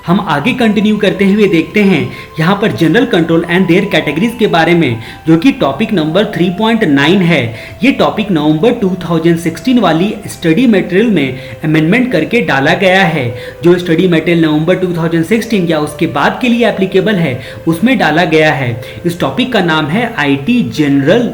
हम आगे कंटिन्यू करते हुए देखते हैं यहाँ पर general control and their categories के बारे में, जो कि टॉपिक नंबर 3.9 है। ये टॉपिक नवंबर 2016 वाली स्टडी मटेरियल में अमेंडमेंट करके डाला गया है। जो स्टडी मटेरियल नवंबर 2016 या उसके बाद के लिए एप्लीकेबल है उसमें डाला गया है। इस टॉपिक का नाम है आईटी जनरल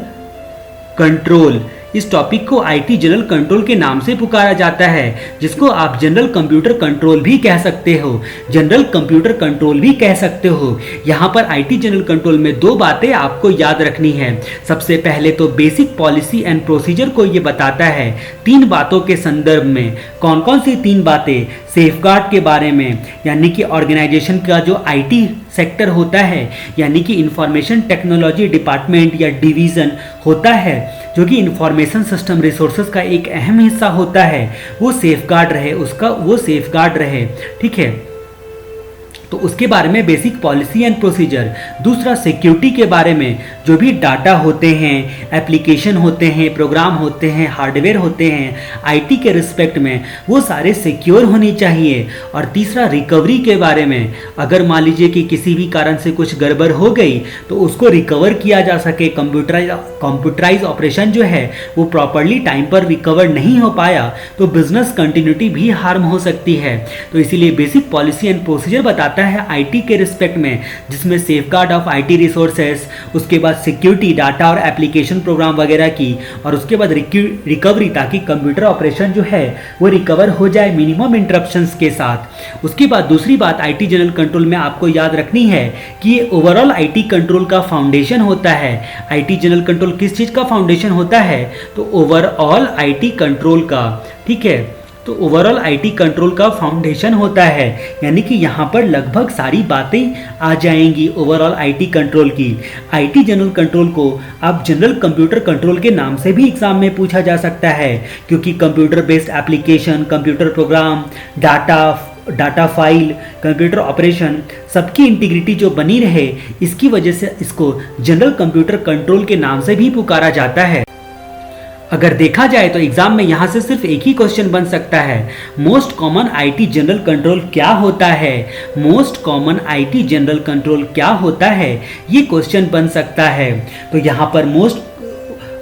कंट्रोल। इस टॉपिक को आईटी जनरल कंट्रोल के नाम से पुकारा जाता है, जिसको आप जनरल कंप्यूटर कंट्रोल भी कह सकते हो, जनरल कंप्यूटर कंट्रोल भी कह सकते हो। यहाँ पर आईटी जनरल कंट्रोल में दो बातें आपको याद रखनी है। सबसे पहले तो बेसिक पॉलिसी एंड प्रोसीजर को ये बताता है। तीन बातों के संदर्भ में, कौन कौन सी तीन बातें? सेफगार्ड के बारे में, यानी कि ऑर्गेनाइजेशन का जो आईटी सेक्टर होता है, यानी कि इंफॉर्मेशन टेक्नोलॉजी डिपार्टमेंट या डिवीज़न होता है, जो कि इंफॉर्मेशन सिस्टम रिसोर्सेज का एक अहम हिस्सा होता है, वो सेफगार्ड रहे, उसका वो सेफगार्ड रहे। ठीक है, तो उसके बारे में बेसिक पॉलिसी एंड प्रोसीजर। दूसरा सिक्योरिटी के बारे में, जो भी डाटा होते हैं, एप्लीकेशन होते हैं, प्रोग्राम होते हैं, हार्डवेयर होते हैं आईटी के रिस्पेक्ट में, वो सारे सिक्योर होनी चाहिए। और तीसरा रिकवरी के बारे में, अगर मान लीजिए कि किसी भी कारण से कुछ गड़बड़ हो गई तो उसको रिकवर किया जा सके। कंप्यूटराइज ऑपरेशन जो है वो प्रॉपरली टाइम पर रिकवर नहीं हो पाया तो बिजनेस कंटिन्यूटी भी हार्म हो सकती है। तो इसीलिए बेसिक पॉलिसी एंड प्रोसीजर बताता है आईटी के रिस्पेक्ट में, जिसमें सेफगार्ड ऑफ आईटी रिसोर्सेस, उसके बाद सिक्योरिटी, डाटा और एप्लीकेशन प्रोग्राम वगैरह की, और उसके बाद रिकवरी, ताकि कंप्यूटर ऑपरेशन जो है वो रिकवर हो जाए मिनिमम इंटरप्शंस के साथ। उसके बाद दूसरी बात आईटी जनरल कंट्रोल में आपको याद रखनी है कि ये ओवरऑल आईटी कंट्रोल का फाउंडेशन होता है। आईटी जनरल कंट्रोल किस चीज का फाउंडेशन होता है? तो ओवरऑल आईटी कंट्रोल का। ठीक है, तो ओवरऑल आईटी कंट्रोल का फाउंडेशन होता है, यानी कि यहाँ पर लगभग सारी बातें आ जाएंगी ओवरऑल आईटी कंट्रोल की। आईटी जनरल कंट्रोल को आप जनरल कंप्यूटर कंट्रोल के नाम से भी एग्जाम में पूछा जा सकता है, क्योंकि computer based application, computer program, data file, computer operation, सबकी इंटीग्रिटी जो बनी रहे, इसकी वजह से इसको जनरल कंप्यूटर कंट्रोल के नाम से भी पुकारा जाता है। अगर देखा जाए तो एग्जाम में यहां से सिर्फ एक ही क्वेश्चन बन सकता है, most common IT general control क्या होता है? Most common IT general control क्या होता है, ये क्वेश्चन बन सकता है। तो यहां पर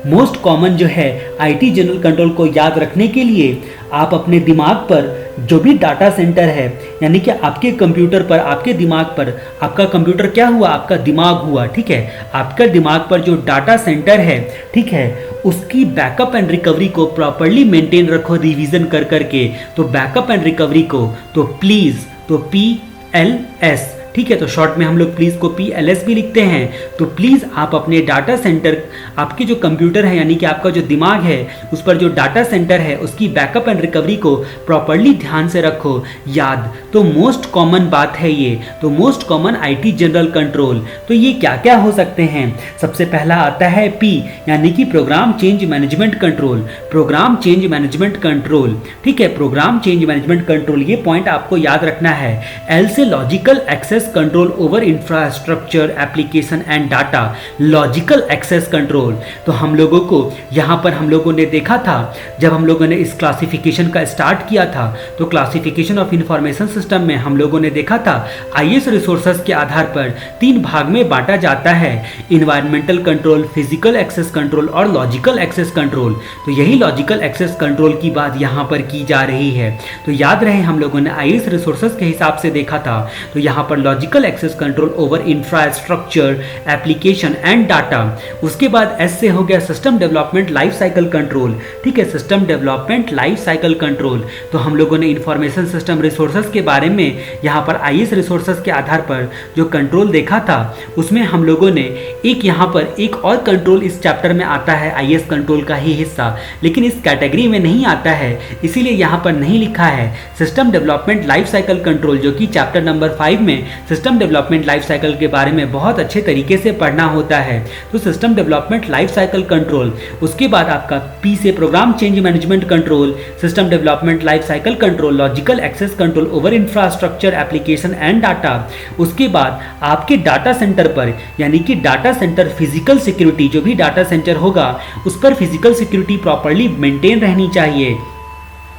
मोस्ट कॉमन जो है आईटी जनरल कंट्रोल को याद रखने के लिए आप अपने दिमाग पर जो भी डाटा सेंटर है, यानी कि आपके कंप्यूटर पर, आपके दिमाग पर, आपका कंप्यूटर क्या हुआ? आपका दिमाग हुआ। ठीक है, आपका दिमाग पर जो डाटा सेंटर है, ठीक है, उसकी बैकअप एंड रिकवरी को प्रॉपरली मेंटेन रखो रिवीजन कर करके। तो बैकअप एंड रिकवरी को तो प्लीज, तो PLS, ठीक है, तो शॉर्ट में हम लोग प्लीज को PLS भी लिखते हैं। तो प्लीज आप अपने डाटा सेंटर, आपके जो कंप्यूटर है, यानी कि आपका जो दिमाग है, उस पर जो डाटा सेंटर है, उसकी बैकअप एंड रिकवरी को प्रॉपरली ध्यान से रखो याद। तो मोस्ट कॉमन बात है ये। तो most common IT general control, तो ये क्या क्या हो सकते हैं? सबसे पहला आता है P, यानी कि program change management control. Program change management control, ठीक है, प्रोग्राम चेंज मैनेजमेंट कंट्रोल, ये पॉइंट आपको याद रखना है। L से logical access control over infrastructure, application and data. Logical access control, तो हम लोगों को यहाँ पर हम लोगों ने देखा था, जब हम लोगों ने इस क्लासिफिकेशन का स्टार्ट किया था, तो क्लासिफिकेशन ऑफ इंफॉर्मेशन सिस्टम में हम लोगों ने देखा था आईएस रिसोर्सेज के आधार पर 3 भाग में बांटा जाता है, environmental control, physical access control और लॉजिकल एक्सेस कंट्रोल। तो यही लॉजिकल एक्सेस कंट्रोल की बात यहाँ पर की जा रही है। तो याद रहे हम लोगों ने आईएस रिसोर्सेज के हिसाब से देखा था, तो यहाँ पर logical access control over infrastructure, application and data. उसके बाद एस से हो गया system development life cycle control. ठीक है, system development life cycle control, तो हम लोगों ने इंफॉर्मेशन सिस्टम रिसोर्सेज के बारे में यहाँ पर आईएस रिसोर्सेज के आधार पर जो कंट्रोल देखा था, उसमें हम लोगों ने एक यहाँ पर एक और कंट्रोल इस चैप्टर में आता है, आईएस कंट्रोल का ही हिस्सा, लेकिन इस कैटेगरी में नहीं आता है, इसीलिए यहाँ पर नहीं लिखा है। System development life cycle control, जो कि चैप्टर नंबर 5 में सिस्टम डेवलपमेंट लाइफ साइकिल के बारे में बहुत अच्छे तरीके से पढ़ना होता है। तो system development life cycle control, उसके बाद आपका P से program change management control, system development life cycle control, logical access control over infrastructure, application and data. उसके बाद आपके डाटा सेंटर पर, यानी कि डाटा सेंटर फिजिकल सिक्योरिटी, जो भी डाटा सेंटर होगा उस पर फिजिकल सिक्योरिटी प्रॉपर्ली मेंटेन रहनी चाहिए।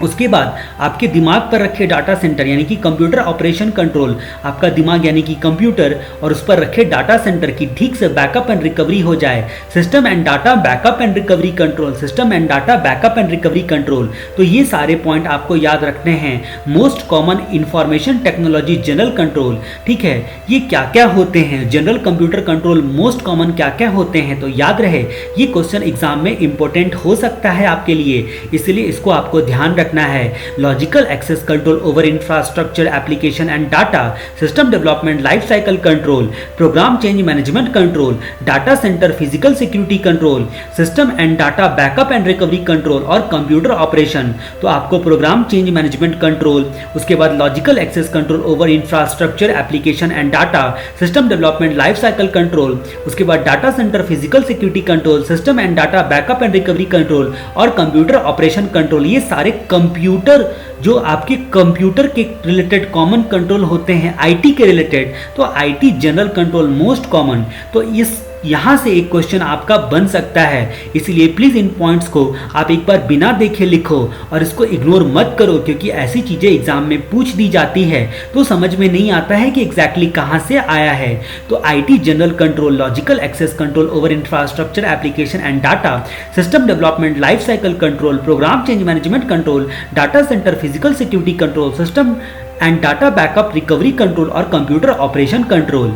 उसके बाद आपके दिमाग पर रखे डाटा सेंटर यानी कि कंप्यूटर ऑपरेशन कंट्रोल, आपका दिमाग यानी कि कंप्यूटर और उस पर रखे डाटा सेंटर की ठीक से बैकअप एंड रिकवरी हो जाए। System and data backup and recovery control, system and data backup and recovery control. तो ये सारे पॉइंट आपको याद रखने हैं। Most common information technology general control, ठीक है, ये क्या क्या होते हैं, general computer control most common क्या क्या होते हैं। तो याद रहे ये क्वेश्चन एग्जाम में इंपॉर्टेंट हो सकता है आपके लिए, इसलिए इसको आपको ध्यान रखना है। Logical access control over infrastructure application and data, system development life cycle control, program change management control, data centre physical security control, system and data backup and recovery control और कंप्यूटर ऑपरेशन। तो आपको program change management control, उसके बाद logical access control over infrastructure application and data, system development life cycle control, उसके बाद data centre physical security control, system and data backup and recovery control और computer operation control. ये सारे computer जो आपके computer के रिलेटेड कॉमन कंट्रोल होते हैं, आईटी के रिलेटेड, तो IT general control most common. तो इस यहाँ से एक क्वेश्चन आपका बन सकता है, इसलिए प्लीज़ इन पॉइंट्स को आप एक बार बिना देखे लिखो और इसको इग्नोर मत करो, क्योंकि ऐसी चीज़ें एग्जाम में पूछ दी जाती है तो समझ में नहीं आता है कि एग्जैक्टली कहाँ से आया है। तो IT general control, logical access control over infrastructure application and data, system development life cycle control, program change management control, data centre physical security control, system and data backup recovery control और computer operation control.